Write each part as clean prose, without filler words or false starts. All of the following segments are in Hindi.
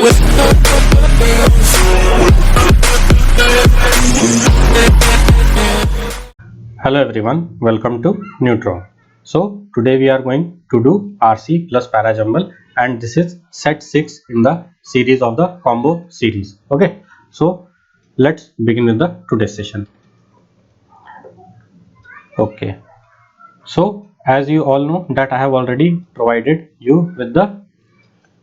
Hello everyone, welcome to Neutron. So today we are going to do RC plus Parajumble, and this is set 6 in the series of the combo series. Okay, so let's begin with the today's session. Okay, so as you all know that I have already provided you with the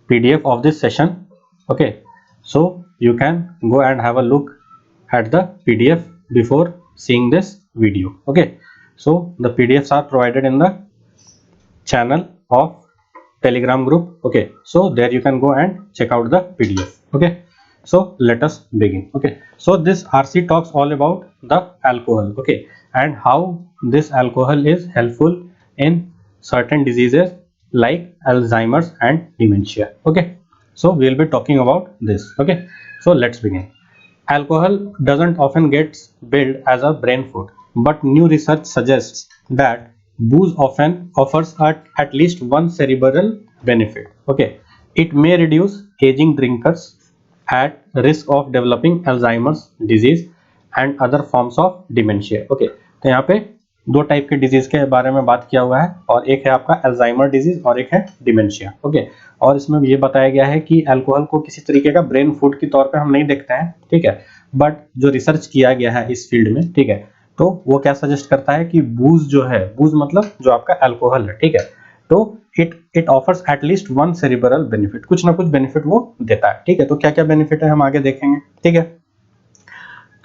PDF of this session. Okay, so you can go and have a look at the PDF before seeing this video. Okay, so the PDFs are provided in the channel of Telegram group. Okay, so there you can go and check out the PDF. Okay, so let us begin. Okay, so this RC talks all about the alcohol. Okay, and how this alcohol is helpful in certain diseases like Alzheimer's and dementia. Okay, so we'll be talking about this. Okay, so let's begin. Alcohol doesn't often get billed as a brain food, but new research suggests that booze often offers at least one cerebral benefit. Okay, it may reduce aging drinkers at risk of developing Alzheimer's disease and other forms of dementia. Okay, तो यहाँ पे दो टाइप के डिजीज के बारे में बात किया हुआ है, और एक है आपका अल्जाइमर डिजीज और एक है डिमेंशिया. ओके, और इसमें ये बताया गया है कि अल्कोहल को किसी तरीके का ब्रेन फूड के तौर पे हम नहीं देखते हैं. ठीक है, बट जो रिसर्च किया गया है इस फील्ड में, ठीक है, तो वो क्या सजेस्ट करता है कि बूज जो है, बूज मतलब जो आपका अल्कोहल है, ठीक है, तो it offers at least one cerebral benefit, कुछ ना कुछ बेनिफिट वो देता है. ठीक है, तो क्या क्या बेनिफिट है हम आगे देखेंगे. ठीक है,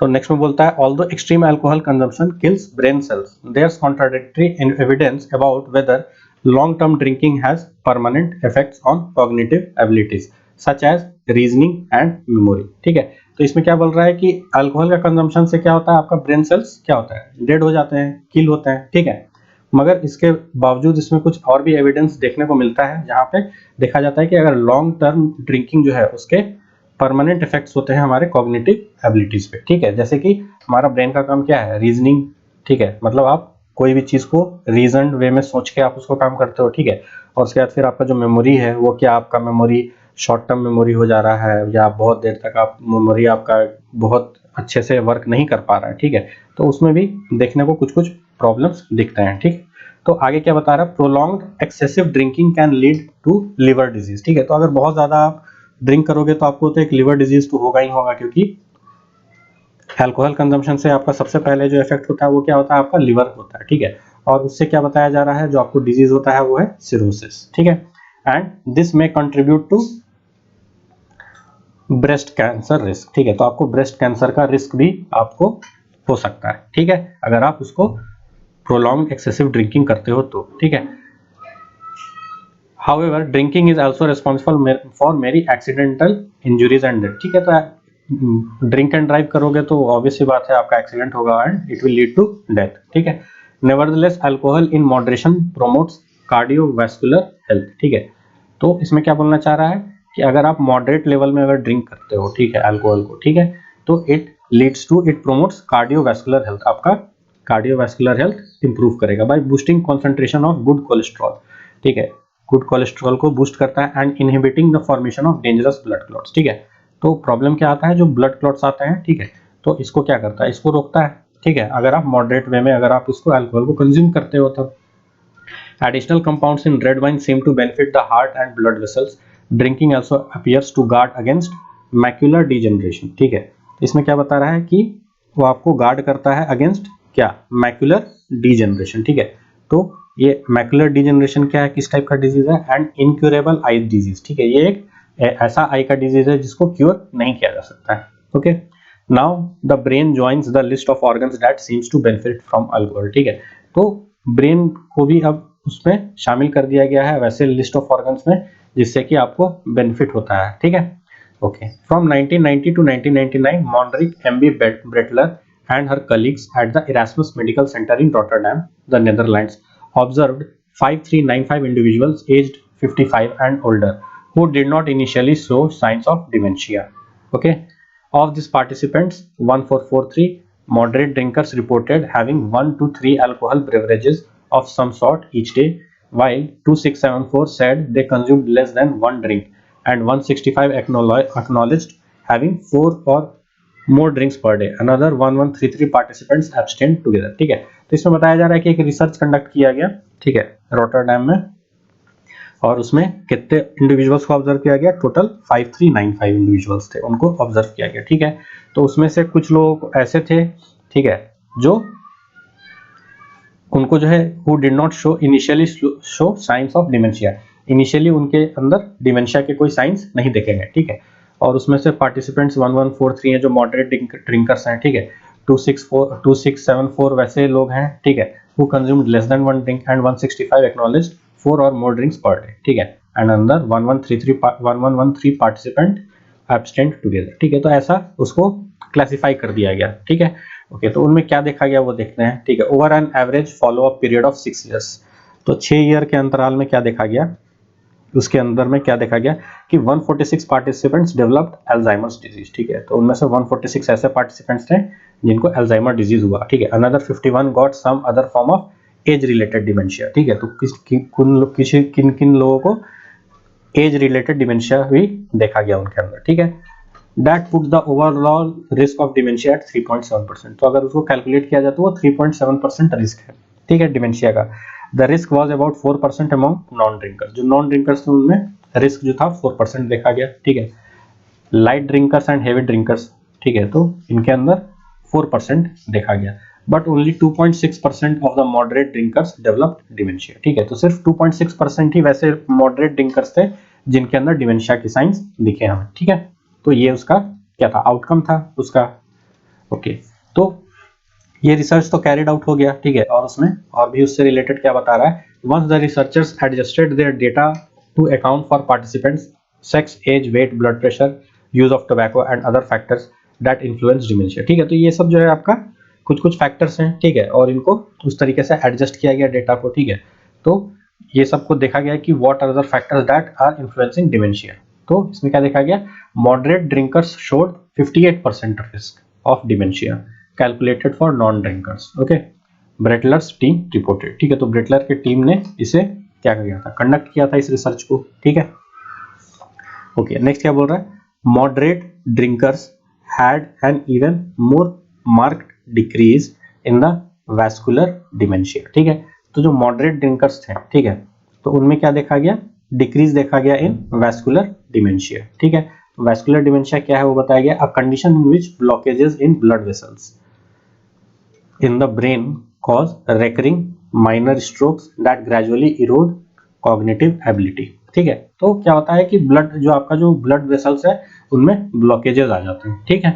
तो नेक्स्ट में बोलता है although extreme alcohol consumption kills brain cells, there's contradictory evidence about whether long term drinking has permanent effects on cognitive abilities such as reasoning and memory. ठीक है, तो इसमें क्या बोल रहा है कि अल्कोहल का कंजम्पशन से क्या होता है, आपका ब्रेन सेल्स क्या होता है, डेड हो जाते हैं, किल होते हैं. ठीक है, मगर इसके बावजूद इसमें कुछ और भी एविडेंस देखने को मिलता है, जहां पे देखा जाता है कि अगर लॉन्ग टर्म ड्रिंकिंग जो है उसके परमानेंट इफेक्ट्स होते हैं हमारे कॉग्निटिव एबिलिटीज पे. ठीक है, जैसे कि हमारा ब्रेन का काम क्या है, रीजनिंग. ठीक है, मतलब आप कोई भी चीज को रीजनड वे में सोच के आप उसको काम करते हो. ठीक है, और उसके बाद फिर आपका जो मेमोरी है वो क्या, आपका मेमोरी शॉर्ट टर्म मेमोरी हो जा रहा है, या बहुत देर तक आप मेमोरी आपका बहुत अच्छे से वर्क नहीं कर पा रहा है. ठीक है, तो उसमें भी देखने को कुछ कुछ प्रॉब्लम्स दिखते हैं. ठीक, तो आगे क्या बता रहा है, prolonged excessive drinking can lead to liver disease. ठीक है, तो अगर बहुत ज्यादा आप ड्रिंक करोगे तो आपको तो एक लिवर डिजीज तो होगा ही होगा, क्योंकि अल्कोहल कंजम्पशन से आपका सबसे पहले जो इफेक्ट होता है वो क्या होता है, आपका लिवर होता है. ठीक है, और उससे क्या बताया जा रहा है, जो आपको डिजीज होता है वो है सिरोसिस. ठीक है, and this may contribute to breast cancer risk. ठीक है, तो आपको ब्रेस्ट कैंसर का रिस्क भी आपको हो सकता है. ठीक है, अगर आप उसको प्रोलॉन्ग एक्सेसिव ड्रिंकिंग करते हो तो. ठीक है, However, drinking is also responsible for many accidental injuries and death. ठीक है, तो ड्रिंक एंड ड्राइव करोगे तो ऑब्वियस सी बात है आपका एक्सीडेंट होगा and it will lead to death. ठीक है, nevertheless alcohol in moderation promotes cardiovascular health. ठीक है, तो इसमें क्या बोलना चाह रहा है कि अगर आप मॉडरेट लेवल में अगर ड्रिंक करते हो, ठीक है, अल्कोहल को, ठीक है, तो इट प्रोमोट्स कार्डियोवैस्कुलर हेल्थ, आपका कार्डियोवैस्कुलर हेल्थ इंप्रूव करेगा by boosting concentration of good cholesterol. ठीक है, गुड कोलेस्ट्रॉल को बूस्ट करता है and inhibiting the formation of dangerous blood clots. ठीक है, तो प्रॉब्लम क्या आता है, जो ब्लड क्लॉट्स आते हैं, ठीक है, तो इसको क्या करता है, इसको रोकता है. ठीक है, अगर आप मॉडरेट वे में अगर आप इसको अल्कोहल को कंज्यूम करते हो तब. Additional compounds in red wine seem to benefit the heart and blood vessels. Drinking also appears to guard against macular degeneration. ठीक है, इसमें क्या बता रहा है कि वो आपको गार्ड करता है अगेंस्ट क्या, मैक्यूलर डिजेनरेशन. ठीक है, तो ये मैक्युलर डिजेनरेशन क्या है, किस टाइप का डिजीज है, एंड इनक्यूरेबल आई डिजीज. ठीक है, ये एक ऐसा आई का डिजीज है जिसको क्योर नहीं किया जा सकता है. Okay, now the brain joins the list of organs that seems to benefit from alcohol. ठीक है, तो ब्रेन को भी अब उसमें शामिल कर दिया गया है वैसे लिस्ट ऑफ ऑर्गन्स में, जिससे कि आपको बेनिफिट होता है. ठीक है, okay, from 1990 to 1999 Monique MB Breteler and her colleagues at the Erasmus Medical Center in Rotterdam, the Netherlands, observed 5395 individuals aged 55 and older who did not initially show signs of dementia. Okay, of these participants, 1443 moderate drinkers reported having 1 to 3 alcohol beverages of some sort each day, while 2674 said they consumed less than one drink and 165 acknowledged having 4 or more drinks per day. Another 1133 participants abstained together. ठीक है, तो इसमें बताया जा रहा है कि एक रिसर्च कंडक्ट किया गया, ठीक है, रॉटरडैम में, और उसमें कितने इंडिविजुअल्स को ऑब्जर्व किया गया, टोटल 5395 इंडिविजुअल्स थे, उनको ऑब्जर्व किया गया, ठीक है। तो उसमें से कुछ लोग ऐसे थे, ठीक है, जो उनको जो है who did not show initially show signs of dementia, initially उनके अंदर डिमेंशिया के कोई साइंस नहीं देखे गए, ठीक है। और उसमें से पार्टिसिपेंट्स 1143 हैं जो मॉडरेट ड्रिंकर्स हैं, ठीक है, 2674 वैसे लोग हैं, ठीक है, who consumed less than 1 drink and 165 acknowledged 4 or more drinks per day, ठीक है, and another 1113 participant abstained together, ठीक है। तो ऐसा उसको क्लासिफाई कर दिया गया, ठीक है। ओके, तो उनमें क्या देखा गया वो देखते हैं, ठीक है। Over an average follow up period of 6 years, तो 6 ईयर के अंतराल में क्या देखा गया, उसके अंदर में क्या देखा गया कि 146 पार्टिसिपेंट्स डेवलप्ड अल्जाइमर्स डिजीज, ठीक है। तो उनमें से 146 ऐसे पार्टिसिपेंट्स थे जिनको अल्जाइमर डिजीज हुआ, ठीक है। Another 51 got some other form of age related dementia, ठीक है। तो किन किन लोगों को एज रिलेटेड डिमेंशिया भी देखा गया उनके अंदर, ठीक है। That puts the overall risk of dementia at 3.7%, तो अगर उसको कैलकुलेट किया जाए तो वो 3.7% रिस्क है, ठीक है, डिमेंशिया का। The risk was about 4% among non drinkers, जो नॉन ड्रिंकर्स थे उनमें रिस्क जो था 4% देखा गया, ठीक है। Light drinkers and heavy drinkers, ठीक है, तो इनके अंदर 4% देखा गया, but only 2.6% of the moderate drinkers developed dementia, ठीक है। तो सिर्फ 2.6% ही वैसे मॉडरेट ड्रिंकर्स थे जिनके अंदर डिमेंशिया की साइंस दिखे हमें, ठीक है। तो ये उसका क्या था, आउटकम था उसका। ओके, तो ये रिसर्च तो कैरिड आउट हो गया, ठीक है। और उसमें और भी उससे रिलेटेड क्या बता रहा है, once the researchers adjusted their data to account for participants sex, age, weight, blood pressure, use of tobacco and other factors that influence dementia, ठीक है। तो ये सब जो है आपका कुछ फैक्टर्स हैं, ठीक है, और इनको उस तरीके से एडजस्ट किया गया डेटा को, ठीक है। तो ये सबको देखा गया कि what are the factors that are influencing dementia. तो इसमें क्या देखा गया, moderate drinkers showed 58% risk of dementia calculated for non drinkers, okay, Breteler's team reported, ठीक है। तो ब्रेटलर की टीम ने इसे क्या किया था, कंडक्ट किया था इस रिसर्च को, ठीक है। ओके, नेक्स्ट क्या बोल रहा है, moderate drinkers had an even more marked decrease in the vascular dementia, ठीक है। तो जो मॉडरेट ड्रिंकर्स थे, ठीक है, तो उनमें क्या देखा गया, डिक्रीज देखा गया इन वैस्कुलर डिमेंशिया, ठीक है। वैस्कुलर डिमेंशिया क्या है वो बताया गया, a condition in which blockages in blood vessels in the brain cause recurring minor strokes that gradually Erode cognitive ability, ठीक है। तो क्या होता है कि ब्लड जो आपका जो ब्लड वेसल्स है उनमें ब्लॉकेजेस आ जाते हैं, ठीक है।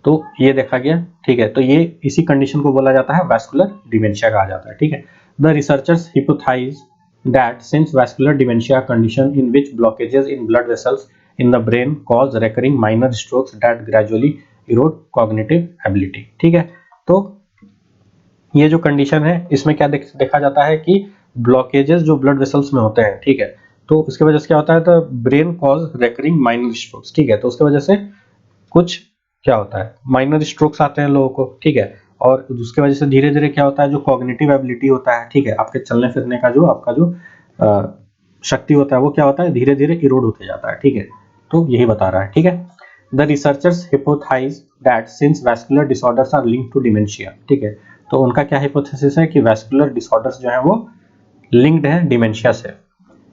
तो ये देखा गया, ठीक है। तो ये इसी कंडीशन को बोला जाता है वैस्कुलर डिमेंशिया कहा जाता है, ठीक है। The researchers hypothesize that since vascular dementia condition in which blockages in blood vessels in the brain cause recurring minor strokes that gradually erode cognitive ability, ठीक है। तो ये जो कंडीशन है इसमें क्या देखा जाता है कि ब्लॉकेजेस जो ब्लड वेसल्स में होते हैं, ठीक है, तो उसके वजह से क्या होता है, तो brain cause recurring minor strokes, ठीक है। तो उसके वजह से कुछ क्या होता है, माइनर स्ट्रोक्स आते हैं लोगों को, ठीक है। और उसके वजह से धीरे धीरे क्या होता है, जो कॉग्निटिव एबिलिटी होता है, ठीक है, आपके चलने फिरने का जो आपका जो शक्ति होता है वो क्या होता है, धीरे धीरे इरोड होते जाता है, ठीक है। तो यही बता रहा है, ठीक है। The researchers hypothesize that since vascular disorders are linked to dementia, ठीक है। तो उनका क्या हिपोथेसिस है कि वैस्कुलर डिसऑर्डर्स जो है वो लिंक्ड है डिमेंशिया से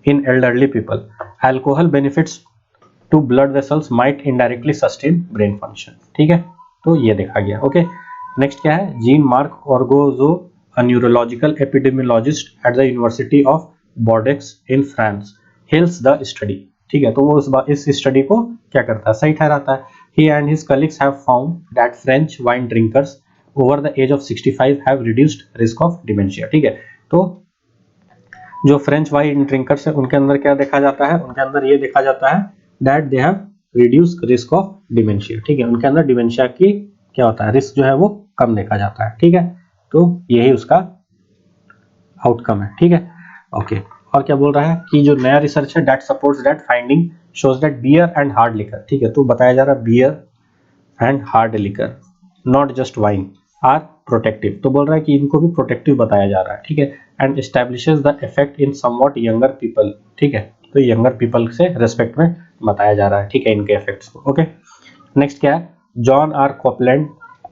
in elderly people. Alcohol benefits to blood vessels might indirectly sustain brain function, ठीक है। तो ये देखा गया, ओके। नेक्स्ट क्या है, Jean Marc Orgogozo, a neurological epidemiologist at the university of Bordeaux in France, heads the study, ठीक है। तो वो इस स्टडी को क्या करता है, सही ठहराता है। He and his colleagues have found that French wine drinkers over the age of 65 have reduced risk of dementia, ठीक है। तो जो फ्रेंच वाइन ड्रिंकर्स है उनके अंदर क्या देखा जाता है, उनके अंदर ये देखा जाता है that they have reduce risk of dementia, ठीक है। उनके अंदर डिमेंशिया की क्या होता है, रिस्क जो है वो कम देखा जाता है, ठीक है। तो यही उसका आउटकम है, ठीक है, ओके। और क्या बोल रहा है कि जो नया रिसर्च है that supports that finding shows that beer and hard liquor, ठीक है। तो बताया जा रहा है beer and hard liquor not just wine are protective, तो बोल रहा है कि इनको भी प्रोटेक्टिव बताया जा रहा है, ठीक है। And establishes the effect in somewhat younger people, ठीक है। तो यंगर पीपल से रेस्पेक्ट में बताया जा रहा है, ठीक है, इनके इफेक्ट्स को। ओके, नेक्स्ट क्या है, John R Copeland,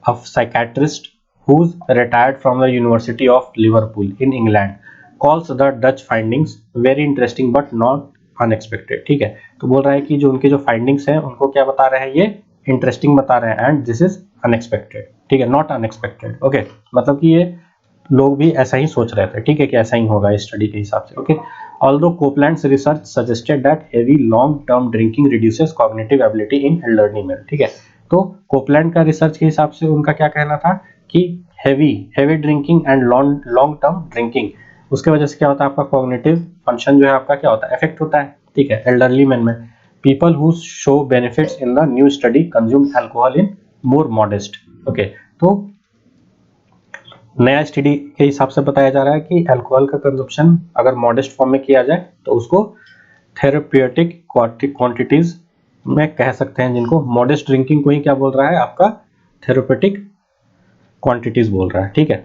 a psychiatrist who's retired from the University of Liverpool in England, calls the Dutch findings very interesting but not unexpected। ठीक है, तो बोल रहा है कि जो उनके जो फाइंडिंग्स हैं उनको क्या बता रहे हैं, ये इंटरेस्टिंग बता रहे हैं, एंड दिस इज अनएक्सपेक्टेड, ठीक है, नॉट अनएक्सपेक्टेड। ओके, मतलब कि ये लोग भी ऐसा ही सोच रहे थे, ठीक है, कि ऐसा ही होगा इस स्टडी के हिसाब से। Okay, although Copeland's research suggested that heavy long term drinking reduces cognitive ability in elderly men। ठीक है, तो कोपलैंड का रिसर्च के हिसाब से उनका क्या कहना था कि heavy drinking and long term drinking, उसके वजह से क्या होता है, आपका कॉग्निटिव फंक्शन जो है आपका क्या होता है, इफेक्ट होता है, ठीक है, एल्डरली मैन में। People who show benefits in the new study consume alcohol in more modest. Okay, तो नया स्टडी के हिसाब से बताया जा रहा है कि अल्कोहल का कंजप्शन अगर मॉडेस्ट फॉर्म में किया जाए तो उसको थेरेप्यूटिक क्वांटिटीज में कह सकते हैं, जिनको मॉडेस्ट ड्रिंकिंग को ही क्या बोल रहा है, आपका थेरेप्यूटिक क्वांटिटीज बोल रहा है, ठीक है,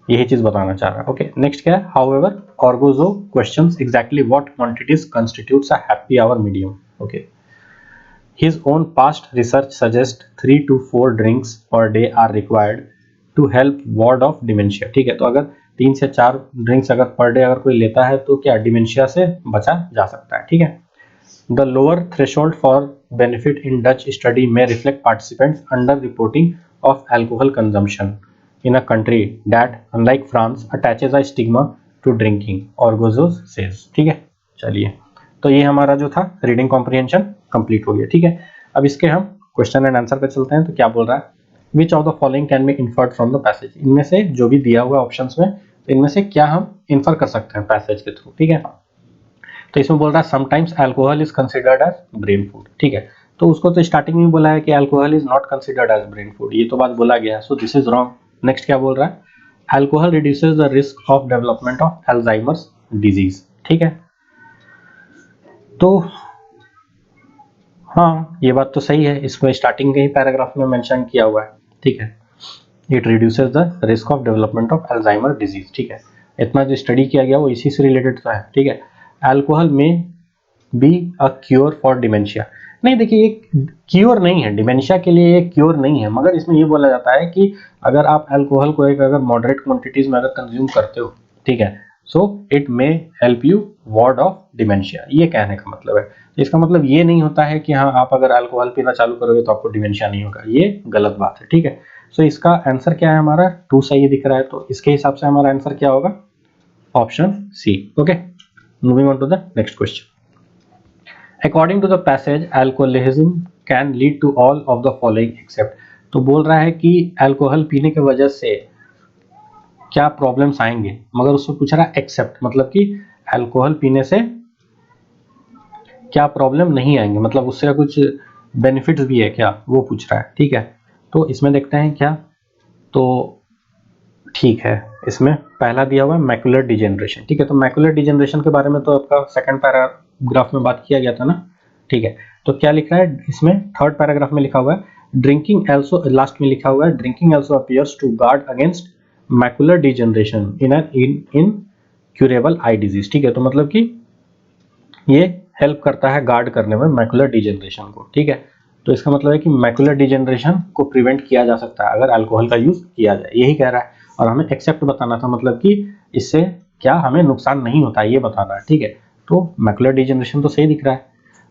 यही चीज बताना चाह रहा है। ओके, नेक्स्ट क्या है, however Orgogozo questions exactly what quantities constitutes a happy hour medium. Okay, his own past research suggests 3 to 4 drinks per day are required to help ward off dementia। ठीक है, तो अगर 3 से 4 ड्रिंक्स अगर पर डे अगर कोई लेता है तो क्या डिमेंशिया से बचा जा सकता है, ठीक है। The lower threshold for benefit in Dutch study may reflect participants under reporting of alcohol consumption in a country that, unlike France, attaches a stigma to drinking, Orgozo says। ठीक है, चलिए, तो ये हमारा जो था रीडिंग कॉम्प्रिहेंशन कंप्लीट हो गया, ठीक है। अब इसके हम क्वेश्चन एंड आंसर पे चलते हैं। तो क्या बोल रहा है, which of the following can be inferred from the passage, इनमें से जो भी दिया हुआ ऑप्शंस में, तो इनमें से क्या हम इन्फर कर सकते हैं पैसेज के थ्रू, ठीक है। तो इसमें बोल रहा है sometimes alcohol is considered as brain food, ठीक है, तो उसको तो स्टार्टिंग में बोला है कि alcohol is not considered as brain food, ये तो बात बोला गया है, so this is wrong. Next क्या बोल रहा है, alcohol reduces the risk of development of Alzheimer's disease, ठीक है, तो हाँ ये बात तो सही है, इसमें स्टार्टिंग के ही पैराग्राफ में मेंशन किया हुआ है, ठीक है, it reduces the risk of development of Alzheimer disease, ठीक है, इतना जो स्टडी किया गया वो इसी से रिलेटेड तो है, ठीक है। अल्कोहल में be a cure for dementia, नहीं देखिए ये क्योर नहीं है, डिमेंशिया के लिए ये क्योर नहीं है, मगर इसमें ये बोला जाता है कि अगर आप अल्कोहल को एक अगर मॉडरेट क्वांटिटीज में अगर कंज्यूम करते हो, ठीक है, so it may help you ward of dementia, ये कहने का मतलब है। इसका मतलब ये नहीं होता है कि हाँ आप अगर अल्कोहल पीना चालू करोगे तो आपको डिमेंशिया नहीं होगा, ये गलत बात है, ठीक है। सो इसका आंसर क्या है हमारा, 2 सही दिख रहा है, तो इसके हिसाब से हमारा आंसर क्या होगा, option C. Okay, moving on to the next question. According to the passage, alcoholism can lead to all of the following except, तो बोल रहा है कि अल्कोहल पीने की वजह से क्या प्रॉब्लम्स आएंगे, मगर उससे पूछ रहा है एक्सेप्ट, मतलब कि अल्कोहल पीने से क्या प्रॉब्लम नहीं आएंगे, मतलब उससे कुछ बेनिफिट्स भी है क्या, वो पूछ रहा है, ठीक है। तो इसमें देखते हैं क्या, तो ठीक है, इसमें पहला दिया हुआ है मैकुलर डिजेनरेशन, ठीक है, तो मैकुलर डिजेनरेशन के बारे में तो आपका सेकंड पैराग्राफ में बात किया गया था ना, ठीक है। तो क्या लिख रहा है इसमें, थर्ड पैराग्राफ में लिखा हुआ है ड्रिंकिंग एल्सो, लास्ट में लिखा हुआ है drinking also appears to guard against macular degeneration incurable eye disease, ठीक है, तो मतलब कि ये हेल्प करता है गार्ड करने में मैकुलर डिजेनरेशन को, ठीक है। तो इसका मतलब है कि मैकुलर डिजेनरेशन को प्रिवेंट किया जा सकता है अगर अल्कोहल का यूज किया जाए, यही कह रहा है, और हमें एक्सेप्ट बताना था, मतलब कि इससे क्या हमें नुकसान नहीं होता है ये बताना है, ठीक है। तो मैकुलर डिजेनरेशन तो सही दिख रहा है।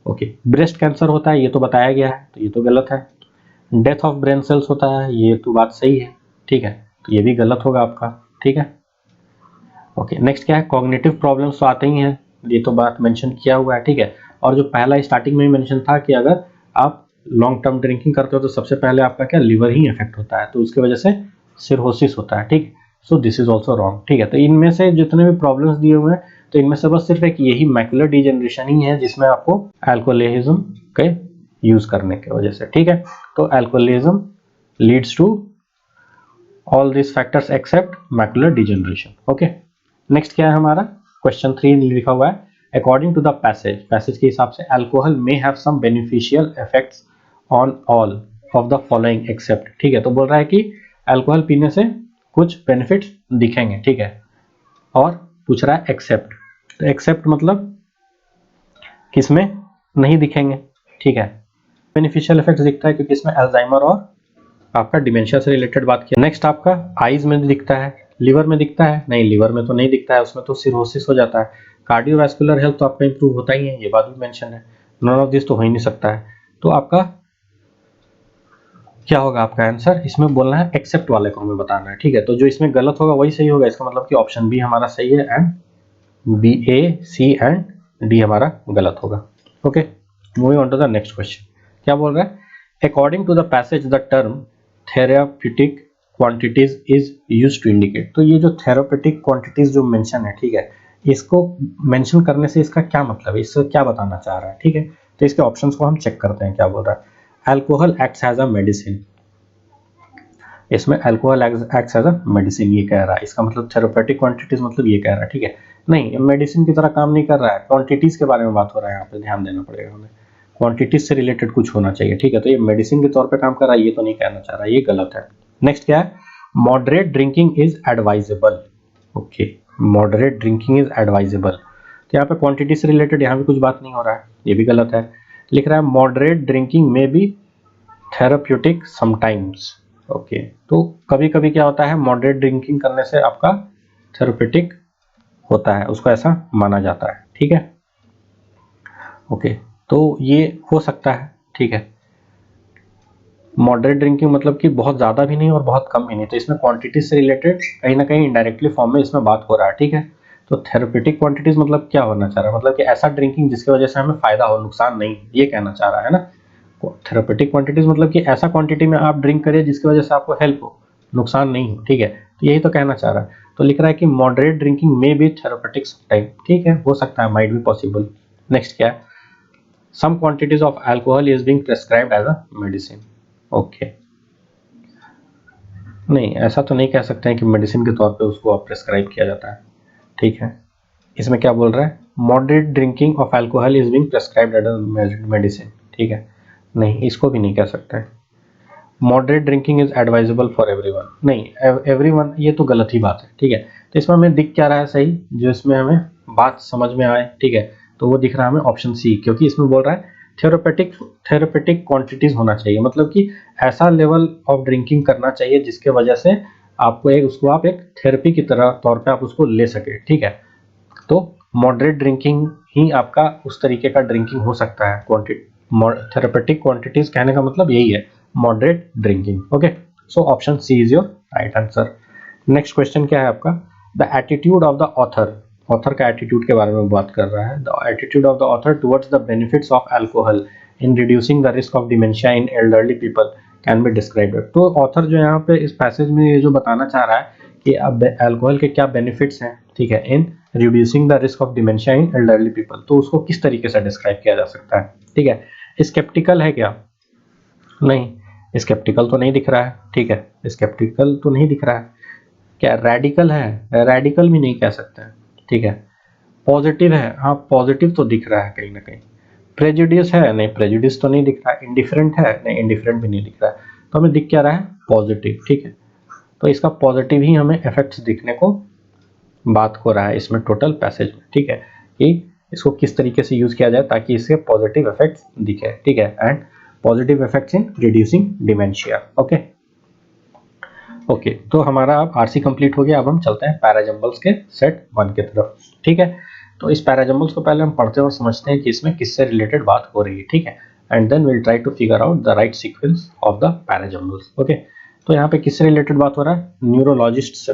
ओके, ब्रेस्ट कैंसर होता है ये तो बताया गया है, तो ये तो गलत है। डेथ ऑफ ब्रेन सेल्स होता है ये तो बात सही है, ठीक है, तो ये भी गलत होगा आपका, ठीक है। ओके, नेक्स्ट क्या है, कॉग्निटिव प्रॉब्लम्स तो आते ही हैं, ये तो बात मेंशन किया हुआ है, ठीक है। और जो पहला स्टार्टिंग में ही मेंशन था कि अगर आप लॉन्ग टर्म ड्रिंकिंग करते हो तो सबसे पहले आपका क्या लिवर ही इफेक्ट होता है, तो उसकी वजह से सिरहोसिस होता है, ठीक। सो दिस इज ऑल्सो रॉन्ग, ठीक है। तो इनमें से जितने भी प्रॉब्लम्स दिए हुए हैं, तो इनमें से बस सिर्फ एक यही मैकुलर डिजेनरेशन ही है जिसमें आपको अल्कोहलिज्म के यूज करने की वजह से, ठीक है। तो alcoholism leads to all this factors except macular degeneration. Okay, next क्या है हमारा, क्वेश्चन 3 लिखा हुआ है अकॉर्डिंग टू द पैसेज के हिसाब से alcohol may have some beneficial effects on all of the following except, ठीक है। तो बोल रहा है कि अल्कोहल पीने से कुछ बेनिफिट्स दिखेंगे, ठीक है, और पूछ रहा है एक्सेप्ट, तो एक्सेप्ट मतलब किसमें नहीं दिखेंगे, ठीक है। बेनिफिशियल इफेक्ट्स दिखता है क्योंकि इसमें अल्जाइमर और आपका डिमेंशिया से रिलेटेड बात किया। नेक्स्ट आपका आईज में दिखता है, लिवर में दिखता है, नहीं लिवर में तो नहीं दिखता है, उसमें तो सिरोसिस हो जाता है। कार्डियोवैस्कुलर हेल्थ तो आपका इंप्रूव होता ही है, ये बात भी मेंशन है। नॉन ऑफ दिस तो हो ही नहीं सकता है। तो आपका क्या होगा आपका आंसर, इसमें बोलना है एक्सेप्ट वाले को हमें बताना है, ठीक है। तो जो इसमें गलत होगा वही सही होगा, इसका मतलब कि ऑप्शन बी हमारा सही है and B, A, C and D हमारा गलत होगा। Okay, moving on to the next question. क्या बोल रहा है, according to the passage the term therapeutic quantities is used to indicate. तो ये जो थेराप्यूटिक क्वांटिटीज जो मेंशन है, ठीक है, इसको मेंशन करने से इसका क्या मतलब है, इससे क्या बताना चाह रहा है, ठीक है। तो इसके ऑप्शंस को हम चेक करते हैं क्या बोल रहा है। Alcohol acts as a medicine, इसमें alcohol acts as a medicine ये कह रहा है, इसका मतलब थेराप्यूटिक क्वांटिटीज मतलब ये कह रहा है, ठीक है। नहीं, मेडिसिन की तरह काम नहीं कर रहा है, क्वांटिटीज के बारे में बात हो रहा है, यहाँ पे ध्यान देना पड़ेगा हमें, क्वांटिटीज से रिलेटेड कुछ होना चाहिए, ठीक है। तो ये मेडिसिन के तौर पे काम कर रहा है, ये तो नहीं कहना चाह रहा है, ये गलत है। नेक्स्ट क्या है, moderate drinking is advisable. Okay, moderate drinking is advisable, तो यहाँ पे क्वांटिटी से रिलेटेड यहाँ पे कुछ बात नहीं हो रहा है, ये भी गलत है। लिख रहा है मॉडरेट ड्रिंकिंग में बी थेराप्यूटिक समटाइम्स। ओके, तो कभी कभी क्या होता है, मॉडरेट ड्रिंकिंग करने से आपका थेराप्यूटिक होता है, उसको ऐसा माना जाता है, ठीक है। ओके, तो ये हो सकता है, ठीक है। मॉडरेट ड्रिंकिंग मतलब कि बहुत ज़्यादा भी नहीं और बहुत कम भी नहीं, तो इसमें क्वांटिटी से रिलेटेड कहीं ना कहीं इनडायरेक्टली फॉर्म में इसमें बात हो रहा है, ठीक है। तो थेराप्यूटिक क्वांटिटीज मतलब क्या होना चाह रहा है, मतलब कि ऐसा ड्रिंकिंग जिसकी वजह से हमें फायदा हो, नुकसान नहीं, ये कहना चाह रहा है ना। थेराप्यूटिक क्वांटिटीज मतलब कि ऐसा क्वांटिटी में आप ड्रिंक करिए जिसकी वजह से आपको हेल्प हो, नुकसान नहीं हो, ठीक है। तो यही तो कहना चाह रहा है। तो लिख रहा है कि मॉडरेट ड्रिंकिंग में भी थेराप्यूटिक टाइप, ठीक है, हो सकता है, माइट बी पॉसिबल। नेक्स्ट क्या है, some quantities of alcohol is being prescribed as a medicine. Okay, नहीं ऐसा तो नहीं कह सकते हैं कि मेडिसिन के तौर पे उसको आप प्रेस्क्राइब किया जाता है, ठीक है। इसमें क्या बोल रहा है, moderate drinking of alcohol is being prescribed as a medicine, ठीक है, नहीं इसको भी नहीं कह सकते हैं। Moderate drinking is advisable for everyone, नहीं एवरीवन ये तो गलत ही बात है, ठीक है। तो इसमें हमें दिख क्या रहा है सही, जो इसमें हमें बात समझ में आए, ठीक है, तो वो दिख रहा है हमें ऑप्शन सी, क्योंकि इसमें बोल रहा है थेरापेटिक क्वांटिटीज होना चाहिए, मतलब कि ऐसा लेवल ऑफ ड्रिंकिंग करना चाहिए जिसके वजह से आपको एक उसको आप एक थेरेपी की तरह तौर पे आप उसको ले सके, ठीक है। तो मॉडरेट ड्रिंकिंग ही आपका उस तरीके का ड्रिंकिंग हो सकता है, थेरेपेटिक क्वांटिटीज कहने का मतलब यही है, moderate drinking. Okay, so option C is your right answer. Next question क्या है आपका, the attitude of the author, author का एटीट्यूड के बारे में बात कर रहा है। The attitude of the author towards the benefits of alcohol in reducing the risk of dementia in elderly people can be described. तो ऑथर जो यहाँ पे इस पैसेज में ये जो बताना चाह रहा है कि अब अल्कोहल के क्या बेनिफिट्स हैं, ठीक है, इन reducing the risk of dementia in elderly people, तो उसको किस तरीके से डिस्क्राइब किया जा सकता है, ठीक है। स्केप्टिकल है क्या, नहीं स्केप्टिकल तो नहीं दिख रहा है, ठीक है, स्केप्टिकल तो नहीं दिख रहा है। क्या रेडिकल है, रेडिकल भी नहीं कह सकते हैं, ठीक है। पॉजिटिव है, हाँ पॉजिटिव तो दिख रहा है कहीं ना कहीं। प्रेजुडिस है, नहीं प्रेजुडिस तो नहीं दिख रहा है। इंडिफरेंट है, नहीं इंडिफरेंट भी नहीं दिख रहा है। तो हमें दिख क्या रहा है, पॉजिटिव, ठीक है। तो इसका पॉजिटिव ही हमें इफेक्ट्स दिखने को बात हो रहा है इसमें टोटल पैसेज में, ठीक है, कि इसको किस तरीके से यूज किया जाए ताकि इसके पॉजिटिव इफेक्ट्स दिखे, ठीक है, and positive effects in reducing dementia. Okay okay, तो हमारा अब आरसी कंप्लीट हो गया। अब हम चलते हैं पैराजम्बल्स के सेट 1 की तरफ, ठीक है। तो इस पैराजम्बल्स को पहले हम पढ़ते हैं और समझते हैं कि इसमें किससे रिलेटेड बात हो रही है, ठीक है, and then will try to figure out the right sequence of the parajumbles. Okay, तो यहाँ पे किससे रिलेटेड बात हो रहा है, न्यूरोलॉजिस्ट से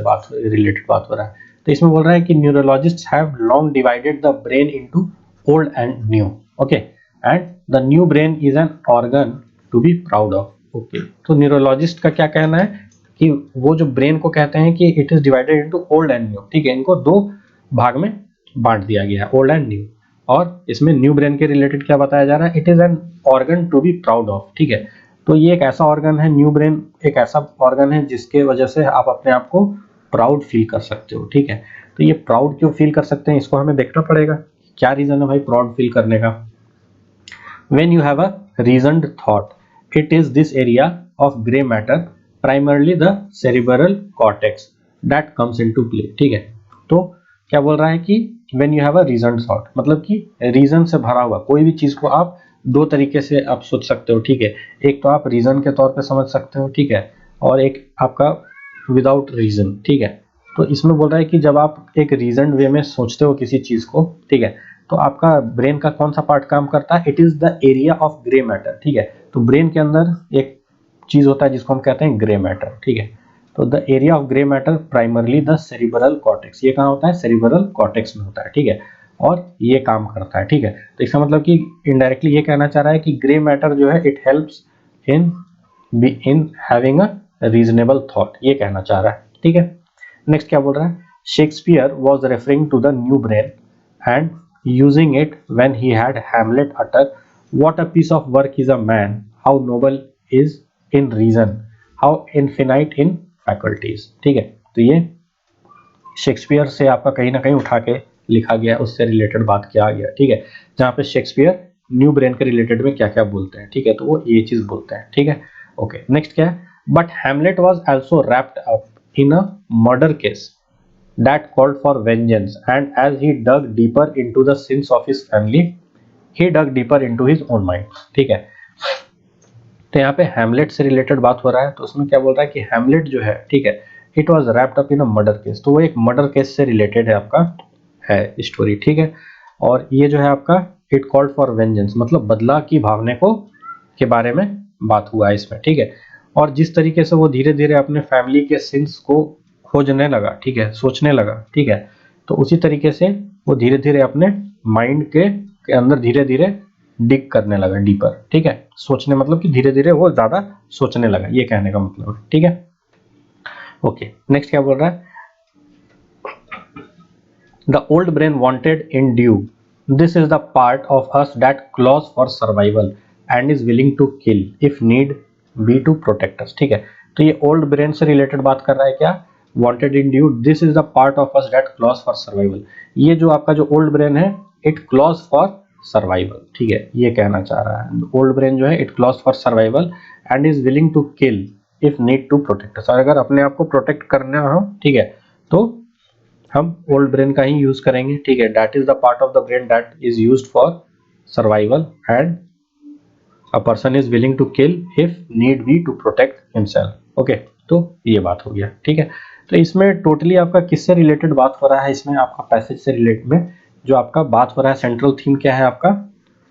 रिलेटेड बात हो रहा है। तो इसमें बोल रहा है कि neurologist have long divided the brain into old and new, okay, and the new brain is an organ to be proud of. Okay, तो न्यूरोलॉजिस्ट का क्या कहना है कि वो जो ब्रेन को कहते हैं कि it is divided into old and new, ठीक है, इनको 2 भाग में बांट दिया गया है, ओल्ड एंड न्यू। और इसमें न्यू ब्रेन के रिलेटेड क्या बताया जा रहा है, it is an organ to be proud of, ठीक है। तो ये एक ऐसा ऑर्गन है, न्यू ब्रेन एक ऐसा ऑर्गन है जिसके वजह से आप अपने आप को प्राउड फील कर सकते हो, ठीक है। तो ये प्राउड क्यों फील कर सकते हैं, इसको हमें देखना पड़ेगा, क्या रीजन है भाई प्राउड फील करने का। When you have a reasoned thought, it is this area of gray matter, primarily the cerebral cortex, that comes into play, ठीक है। तो क्या बोल रहा है कि when you have a reason thought, मतलब कि रीजन से भरा हुआ कोई भी चीज को आप दो तरीके से आप सोच सकते हो, ठीक है। एक तो आप रीजन के तौर पे समझ सकते हो, ठीक है, और एक आपका विदाउट रीजन, ठीक है। तो इसमें बोल रहा है कि जब आप एक रीजन वे में सोचते हो किसी चीज को, ठीक है, तो आपका ब्रेन का कौन सा पार्ट काम करता है, it is the area of grey matter, ठीक है। तो ब्रेन के अंदर एक चीज होता है जिसको हम कहते हैं ग्रे मैटर, ठीक है। तो the area of grey matter primarily the cerebral cortex, ये कहाँ होता है, सेरिब्रल कॉर्टेक्स में होता है, ठीक है, और ये काम करता है, ठीक है। तो इसका मतलब कि इनडायरेक्टली ये कहना चाह रहा है कि ग्रे मैटर जो है it helps in having a reasonable thought, ये कहना चाह रहा है, ठीक है। नेक्स्ट क्या बोल रहा है, Shakespeare was referring to the new brain and using it when he had Hamlet utter what a piece of work is a man, how noble is in reason, how infinite in faculties, ठीक है। तो ये शेक्सपियर से आपका कहीं ना कहीं उठा के लिखा गया, उससे रिलेटेड बात किया गया, ठीक है, जहाँ पे शेक्सपियर न्यू ब्रेन के रिलेटेड में क्या क्या बोलते हैं, ठीक है, तो वो ये चीज बोलते हैं, ठीक है। ओके, नेक्स्ट क्या है, but Hamlet was also wrapped up in a murder case that called for vengeance, and as he dug deeper into the sins of his family, he dug deeper into his own mind, ठीक है। तो यहाँ पे हैमलेट से रिलेटेड बात हो रहा है, तो उसमें क्या बोल रहा है कि हैमलेट जो है, ठीक है, it was wrapped up in a murder case, तो वो एक मर्डर केस से रिलेटेड है आपका है स्टोरी, ठीक है। और ये जो है आपका इट कॉल्ड फॉर वेंजेंस, मतलब बदला की भावना को के बारे में बात हुआ है इसमें, ठीक है। और जिस तरीके से वो धीरे धीरे अपने फैमिली के सिंस को खोजने लगा, ठीक है, सोचने लगा, ठीक है, तो उसी तरीके से वो धीरे धीरे अपने माइंड के अंदर धीरे धीरे डिग करने लगा डीपर, ठीक है, सोचने मतलब कि धीरे धीरे वो ज्यादा सोचने लगा, ये कहने का मतलब है, ठीक है। ओके, नेक्स्ट क्या बोल रहा है, the old brain wanted in due, this is the part of us that claws for survival and is willing to kill if need be to protect us, ठीक है। तो ये ओल्ड ब्रेन से रिलेटेड बात कर रहा है, क्या, wanted in due, this is the part of us that claws for survival, ये जो आपका जो ओल्ड ब्रेन है इट क्लॉज फॉर सर्वाइवल, ठीक है, ये कहना चाह रहा है। ओल्ड ब्रेन जो है it claws for survival and is willing to kill if need to protect us, और अगर अपने आप को प्रोटेक्ट करना हो, ठीक है, तो हम ओल्ड ब्रेन का ही यूज करेंगे, ठीक है। That is the part of the brain that is used for survival and a person is willing to kill if need be to protect himself, okay. तो ये बात हो गया, ठीक है। तो इसमें टोटली आपका किससे रिलेटेड बात हो रहा है, इसमें आपका पैसेज से रिलेटेड में जो आपका बात हो रहा है, सेंट्रल थीम क्या है आपका,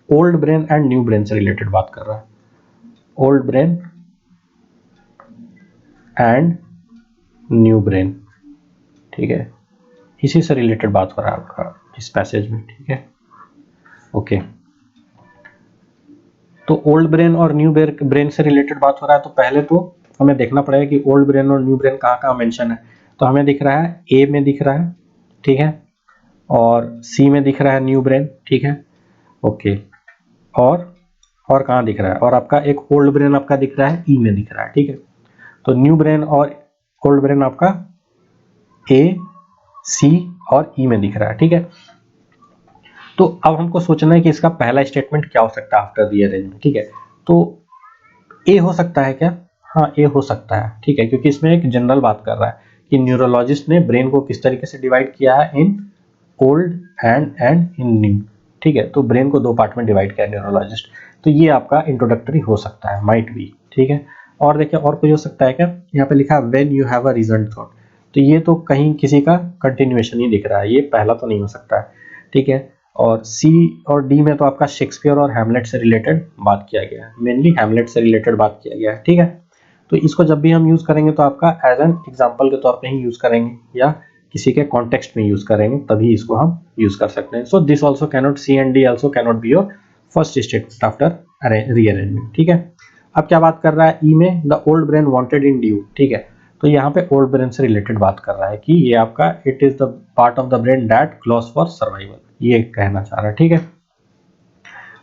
old brain and new brain से रिलेटेड बात कर रहा है, old brain and new brain, ठीक है, इसी से रिलेटेड बात हो रहा है आपका इस पैसेज में, ठीक है। ओके, तो ओल्ड ब्रेन और न्यू ब्रेन से रिलेटेड बात हो रहा है, तो पहले तो हमें देखना पड़ेगा कि ओल्ड ब्रेन और न्यू ब्रेन कहाँ कहाँ मेंशन है। तो हमें दिख रहा है ए में दिख रहा है, ठीक है, और सी में दिख रहा है न्यू ब्रेन, ठीक है, ओके, और कहाँ दिख रहा है, और आपका एक ओल्ड ब्रेन आपका दिख रहा है ई में दिख रहा है, ठीक है। तो न्यू ब्रेन और ओल्ड ब्रेन आपका ए, सी और ई में दिख रहा है, ठीक है। तो अब हमको सोचना है कि इसका पहला स्टेटमेंट क्या हो सकता है आफ्टर रीअरेंजमेंट, ठीक है। तो ए हो सकता है क्या, हाँ ए हो सकता है, ठीक है, क्योंकि इसमें एक जनरल बात कर रहा है कि न्यूरोलॉजिस्ट ने ब्रेन को किस तरीके से डिवाइड किया है in old and in new, ठीक है। तो ब्रेन को दो पार्ट में डिवाइड किया न्यूरोलॉजिस्ट, तो ये आपका इंट्रोडक्टरी हो सकता है, माइट बी, ठीक है। और देखिए और कोई हो सकता है क्या, यहाँ पे लिखा है when you have a reason thought, तो ये तो कहीं किसी का कंटिन्यूएशन ही दिख रहा है, ये पहला तो नहीं हो सकता है, ठीक है। और सी और डी में तो आपका शेक्सपियर और हैमलेट से रिलेटेड बात किया गया है, मेनली हैमलेट से रिलेटेड बात किया गया है, ठीक है। तो इसको जब भी हम यूज करेंगे तो आपका एज एन एग्जांपल के तौर पे ही यूज करेंगे या किसी के कॉन्टेक्स्ट में यूज करेंगे, तभी इसको हम यूज कर सकते हैं। So this also cannot, C and D also cannot be your first statement after rearrangement, ठीक है। अब क्या बात कर रहा है ई में, the old brain wanted in due, ठीक है। तो यहाँ पे ओल्ड ब्रेन से रिलेटेड बात कर रहा है कि ये आपका it is the part of the brain that claws for survival, ये कहना चाह रहा है, ठीक है।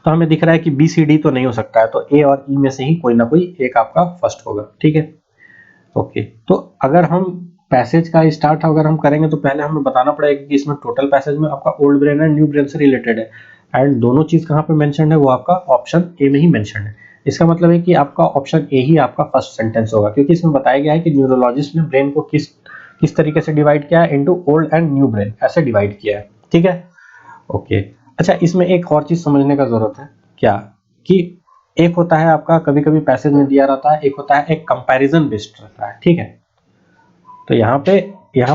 तो हमें दिख रहा है कि बी सी डी तो नहीं हो सकता है, तो ए और ई में से ही कोई ना कोई एक आपका फर्स्ट होगा, ठीक है। ओके, तो अगर हम पैसेज का स्टार्ट अगर हम करेंगे तो पहले हमें बताना पड़ेगा कि इसमें टोटल पैसेज में आपका old brain and new brain से रिलेटेड है, एंड दोनों चीज कहाँ पे मेंशन है, वो आपका ऑप्शन ए में ही मेंशन है। इसका मतलब है कि आपका ऑप्शन ए ही आपका फर्स्ट सेंटेंस होगा, क्योंकि इसमें बताया गया है कि न्यूरोलॉजिस्ट ने ब्रेन को किस किस तरीके से डिवाइड किया है, into old and new brain, ऐसे डिवाइड किया है, ठीक है। ओके, अच्छा इसमें एक और चीज समझने का जरूरत है, क्या कि एक होता है आपका कभी कभी पैसेज में दिया रहता है, एक होता है एक कंपैरिजन बेस्ड रहता है, ठीक है। तो यहाँ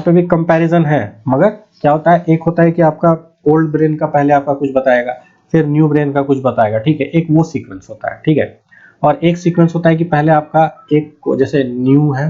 पे भी कंपैरिजन है, मगर क्या होता है, एक होता है कि आपका ओल्ड ब्रेन का पहले आपका कुछ बताएगा, फिर न्यू ब्रेन का कुछ बताएगा, ठीक है, एक वो सीक्वेंस होता है, ठीक है। और एक सीक्वेंस होता है कि पहले आपका एक जैसे न्यू है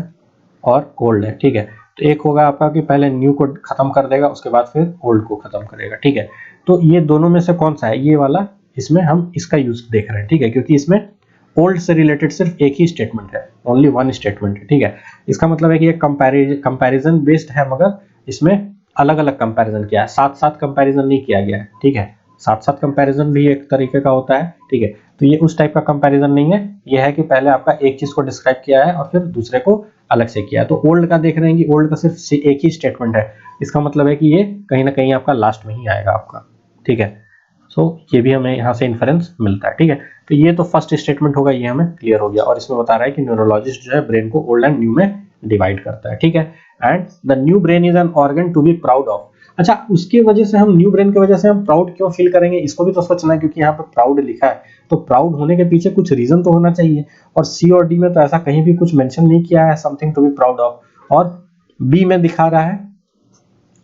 और ओल्ड है, ठीक है, तो एक होगा आपका कि पहले न्यू को खत्म कर देगा, उसके बाद फिर ओल्ड को खत्म करेगा, ठीक है। तो ये दोनों में से कौन सा है, ये वाला, इसमें हम इसका यूज देख रहे हैं, ठीक है, क्योंकि इसमें ओल्ड से रिलेटेड सिर्फ एक ही स्टेटमेंट है, ओनली वन स्टेटमेंट है, ठीक है। इसका मतलब है कि ये कंपैरिजन बेस्ड है, मगर इसमें अलग अलग कंपैरिजन किया है, साथ साथ कंपैरिजन नहीं किया गया है, ठीक है। साथ साथ कंपैरिजन भी एक तरीके का होता है, ठीक है। तो ये उस टाइप का कंपैरिजन नहीं है, ये है कि पहले आपका एक चीज को डिस्क्राइब किया है और फिर दूसरे को अलग से किया है। तो ओल्ड का देख रहे हैं कि ओल्ड का सिर्फ एक ही स्टेटमेंट है, इसका मतलब है कि ये कहीं ना कहीं आपका लास्ट में ही आएगा आपका, ठीक है। सो ये भी हमें यहाँ से इन्फरेंस मिलता है, ठीक है। तो ये तो फर्स्ट स्टेटमेंट होगा, ये हमें क्लियर हो गया, और इसमें बता रहा है कि न्यूरोलॉजिस्ट जो है ब्रेन को ओल्ड एंड न्यू में डिवाइड करता है, ठीक है। And the new brain is an organ to be proud of. अच्छा, उसकी वजह से हम न्यू ब्रेन की वजह से हम प्राउड क्यों फील करेंगे, इसको भी तो सोचना है, क्योंकि यहाँ पे प्राउड लिखा है, तो प्राउड होने के पीछे कुछ रीजन तो होना चाहिए, और सी और डी में तो ऐसा कहीं भी कुछ मेंशन नहीं किया है something to be proud of. और बी में दिखा रहा है,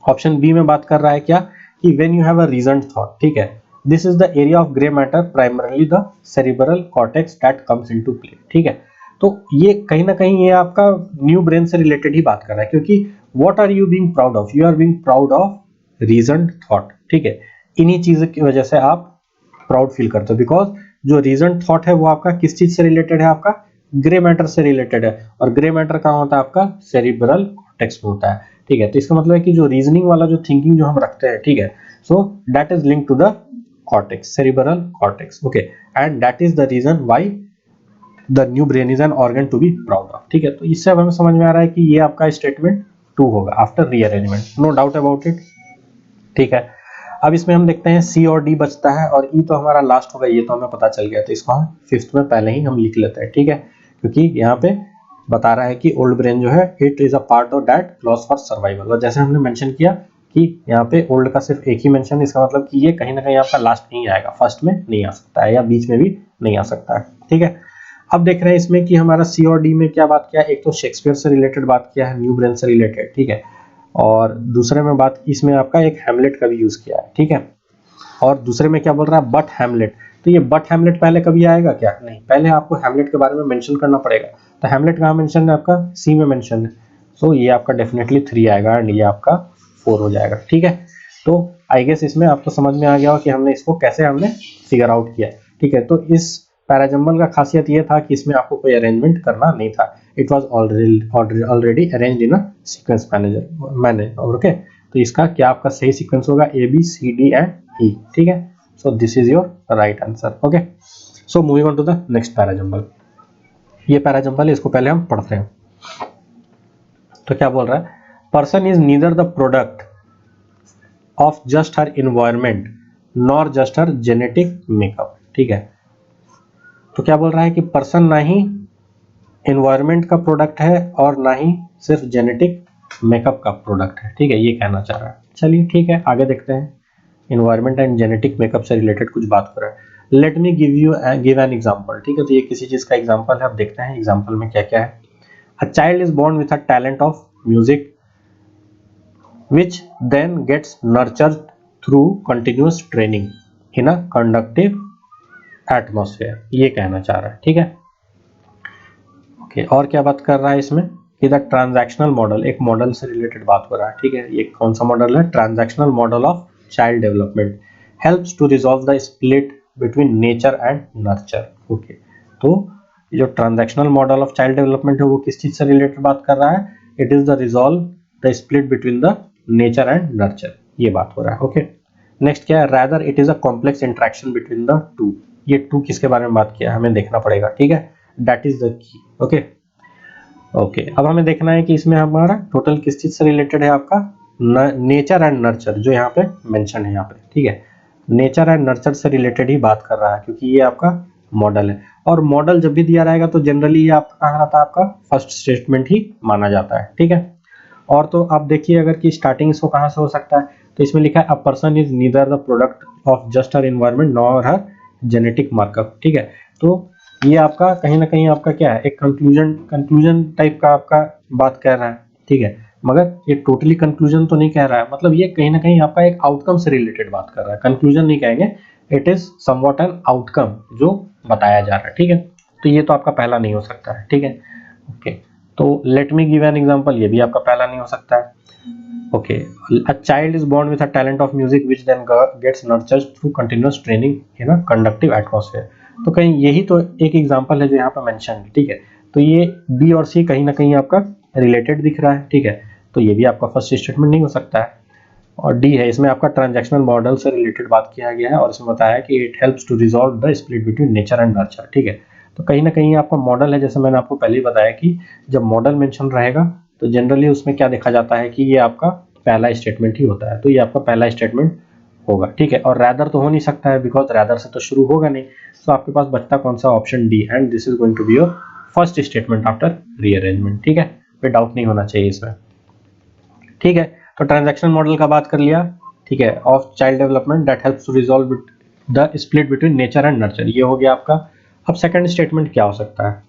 ऑप्शन बी में बात कर रहा है क्या, कि when you have a reasoned thought, ठीक है, this is the area of grey matter primarily the cerebral cortex that comes into play, ठीक है। तो ये कहीं ना कहीं ये आपका न्यू ब्रेन से रिलेटेड ही बात कर रहा है, क्योंकि what are you being proud of, you are being proud of reasoned thought, ठीक है। इन्हीं चीजों की वजह से आप प्राउड फील करते हो, बिकॉज जो रीजन थॉट है वो आपका किस चीज से रिलेटेड है, आपका ग्रे मैटर से रिलेटेड है, और ग्रे मैटर कहाँ होता है, आपका सेरिब्रल कॉर्टेक्स में होता है, ठीक है। तो इसका मतलब है कि जो रीजनिंग वाला जो थिंकिंग जो हम रखते हैं, ठीक है, so that is link to the cortex, cerebral cortex, okay, and that is the reason why the new brain is an organ to be proud of, ठीक है। तो इससे अब हमें समझ में आ रहा है कि ये आपका स्टेटमेंट 2 होगा after rearrangement, no doubt about it, ठीक है। अब इसमें हम देखते हैं सी और डी बचता है, और ई तो हमारा लास्ट होगा, ये तो हमें पता चल गया, तो इसको हम फिफ्थ में पहले ही हम लिख लेते हैं, ठीक है, क्योंकि यहाँ पे बता रहा है कि ओल्ड ब्रेन जो है it is a part of that claws for survival, और जैसे हमने मेंशन किया कि यहाँ पे ओल्ड का सिर्फ एक ही मेंशन है, इसका मतलब कि ये कहीं ना कहीं आपका लास्ट नहीं आएगा, फर्स्ट में नहीं आ सकता है, या बीच में भी नहीं आ सकता है, ठीक है। अब देख रहे हैं इसमें कि हमारा सी और डी में क्या बात किया है, एक तो शेक्सपियर से रिलेटेड बात किया है, न्यू ब्रेन से रिलेटेड, ठीक है, और दूसरे में बात इसमें आपका एक हैमलेट का भी यूज किया है, ठीक है। और दूसरे में क्या बोल रहा है, बट हैमलेट, तो ये बट हैमलेट पहले कभी आएगा क्या, नहीं, पहले आपको हैमलेट के बारे में मेंशन करना पड़ेगा, तो हैमलेट कहाँ मेंशन है, आपका सी में मेंशन है, सो ये आपका डेफिनेटली 3 आएगा, एंड ये आपका 4 हो जाएगा, ठीक है। तो आई गेस इसमें आपको समझ में आ गया हो कि हमने इसको कैसे हमने फिगर आउट किया, ठीक है। तो इस पैराजम्बल का खासियत ये था कि इसमें आपको कोई अरेंजमेंट करना नहीं था, it was already arranged in a sequence manager, okay. तो इसका क्या आपका सही सीक्वेंस होगा, A B C D and E, ठीक है। So this is your right answer, okay. So moving on to the next parajumble, ये पैराजम्बल है, इसको पहले हम पढ़ते हैं। तो क्या बोल रहा है, person is neither the product of just her environment nor just her genetic makeup, ठीक है। तो क्या बोल रहा है कि पर्सन ना ही एनवायरनमेंट का प्रोडक्ट है और ना ही सिर्फ जेनेटिक मेकअप का प्रोडक्ट है, ठीक है, ये कहना चाह रहा है। चलिए ठीक है, आगे देखते हैं। एनवायरनमेंट एंड जेनेटिक मेकअप से रिलेटेड कुछ बात कर रहा है। Late me give an example, ठीक है। तो ये किसी चीज का एग्जांपल है, अब देखते हैं एग्जांपल में क्या क्या है। A child is born with a talent of music which then gets nurtured through continuous training in a conducive atmosphere, ये कहना चाह रहा है, ठीक है। ओके, और क्या बात कर रहा है इसमें कि द ट्रांजैक्शनल मॉडल, एक मॉडल से रिलेटेड बात हो रहा है, ठीक है। ये कौन सा मॉडल है, transactional model of child development helps to resolve the split between nature and nurture. Okay, तो जो transactional model of child development है वो किस चीज से रिलेटेड बात कर रहा है, it is the resolve the split between the nature and nurture, ये बात हो रहा है। ओके, नेक्स्ट क्या है, rather it is a complex interaction between the two, ये टू किसके बारे में बात किया है हमें देखना पड़ेगा, ठीक है, that is the key. Okay okay, अब हमें देखना है कि इसमें हमारा टोटल किस चीज से रिलेटेड है, आपका नेचर एंड नर्चर जो यहाँ पे मेंशन है यहाँ पे, ठीक है। नेचर एंड नर्चर से रिलेटेड ही बात कर रहा है क्योंकि ये आपका मॉडल है, और मॉडल जब भी दिया रहेगा तो जनरली ये आपका कहाँ रहता है, आपका फर्स्ट स्टेटमेंट ही माना जाता है, ठीक है। और तो आप देखिए अगर कि स्टार्टिंग इसको कहाँ से हो सकता है, तो इसमें लिखा है अ person is neither the product of just her environment nor her genetic markup, ठीक है। तो ये आपका कहीं ना कहीं आपका क्या है, एक कंक्लूजन टाइप का आपका बात कर रहा है, ठीक है। मगर ये टोटली कंक्लूजन तो नहीं कह रहा है, मतलब ये कहीं ना कहीं आपका एक आउटकम से रिलेटेड बात कर रहा है, कंक्लूजन नहीं कहेंगे, it is somewhat an outcome जो बताया जा रहा है, ठीक है। तो ये तो आपका पहला नहीं हो सकता है, ठीक है। ओके, तो let me give an example, ये भी आपका पहला नहीं हो सकता है। Okay, a child is born with a talent of music which then gets nurtured through continuous training in a conductive atmosphere. तो कहीं यही तो एक एग्जांपल है जो यहाँ पर मेंशन है, ठीक है। तो ये बी और सी कहीं ना कहीं आपका रिलेटेड दिख रहा है, ठीक है। तो ये भी आपका फर्स्ट स्टेटमेंट नहीं हो सकता है। और डी है, इसमें आपका ट्रांजैक्शनल मॉडल से रिलेटेड बात किया गया है और इसमें बताया कि it helps to resolve the split between nature and nurture, ठीक है। तो कहीं ना कहीं आपका मॉडल है, जैसे मैंने आपको पहले ही बताया कि जब मॉडल मेंशन रहेगा तो जनरली उसमें क्या देखा जाता है कि ये आपका पहला स्टेटमेंट ही होता है, तो ये आपका पहला स्टेटमेंट होगा, ठीक है। और रैदर तो हो नहीं सकता है बिकॉज रैदर से तो शुरू होगा नहीं, तो आपके पास बचता कौन सा, option D, and this is going to be your first statement after rearrangement, ठीक है। कोई डाउट नहीं होना चाहिए इसमें, ठीक है। तो ट्रांजैक्शनल मॉडल का बात कर लिया, ठीक है, of child development that helps to resolve the split between nature and nurture, ये हो गया आपका। अब सेकंड स्टेटमेंट क्या हो सकता है,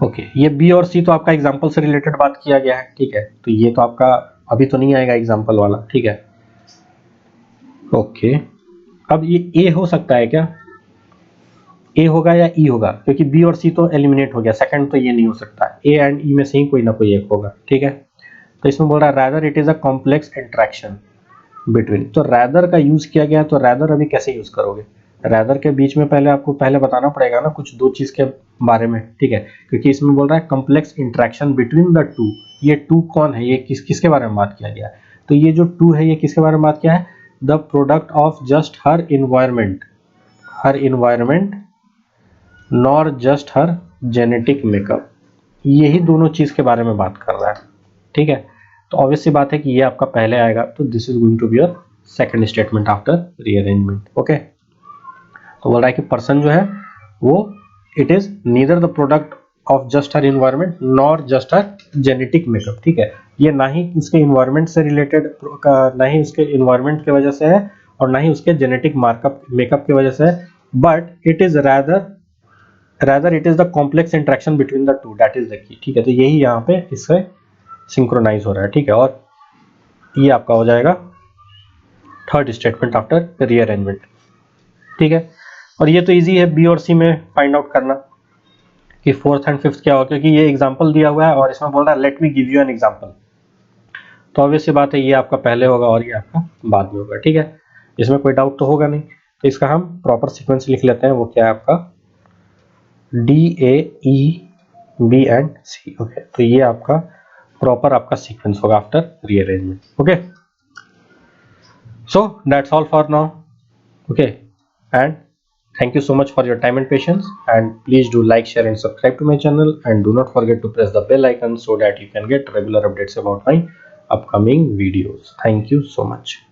ओके, ये बी और सी तो आपका एग्जांपल से रिलेटेड बात किया गया है, ठीक है। तो ये तो आपका अभी तो नहीं आएगा एग्जांपल वाला, ठीक है। ओके, अब ये ए हो सकता है क्या, ए होगा या ई होगा, क्योंकि बी और सी तो एलिमिनेट हो गया, सेकंड तो ये नहीं हो सकता, ए एंड ई में से ही कोई ना कोई एक होगा, ठीक है। तो इसमें बोल रहा है rather it is a complex interaction between, तो रैदर का यूज किया गया, तो रैदर अभी कैसे यूज करोगे, रैदर के बीच में पहले आपको पहले बताना पड़ेगा ना कुछ दो चीज के बारे में, ठीक है। क्योंकि इसमें बोल रहा है complex interaction between the two, ये टू कौन है, ये किसके बारे में बात किया गया है, तो ये जो टू है ये किसके बारे में बात किया है, the product of just her environment nor just her genetic makeup, यही दोनों चीज के बारे में बात कर रहा है, ठीक है। तो ऑब्वियस सी बात है कि ये आपका पहले आएगा, तो this is going to be your second statement after rearrangement, okay. तो बोल रहा है कि पर्सन जो है वो it is neither the product of just her environment nor just her genetic makeup, ठीक है। ये ना ही उसके इन्वायरमेंट से रिलेटेड, ना ही उसके इन्वायरमेंट की वजह से है और ना ही उसके जेनेटिक मार्कअप मेकअप की वजह से है, but it is rather it is the complex interaction between the two that is the key, ठीक है। तो यही यहाँ पे इससे सिंक्रोनाइज हो रहा है, ठीक है। और ये आपका हो जाएगा थर्ड स्टेटमेंट आफ्टर रीअरेंजमेंट, ठीक है। और ये तो इजी है बी और सी में फाइंड आउट करना कि फोर्थ एंड फिफ्थ क्या होगा, क्योंकि ये एग्जांपल दिया हुआ है और इसमें बोल रहा है late me give you an example, तो ऑब्वियस सी बात है ये आपका पहले होगा और ये आपका बाद में होगा, ठीक है। इसमें कोई डाउट तो होगा नहीं, तो इसका हम प्रॉपर सीक्वेंस लिख लेते हैं, वो क्या है आपका D A E B and C, okay. तो ये आपका प्रॉपर आपका सीक्वेंस होगा after rearrangement, okay. So that's all for now, okay, and thank you so much for your time and patience, and please do like, share and subscribe to my channel, and do not forget to press the bell icon so that you can get regular updates about my upcoming videos. Thank you so much.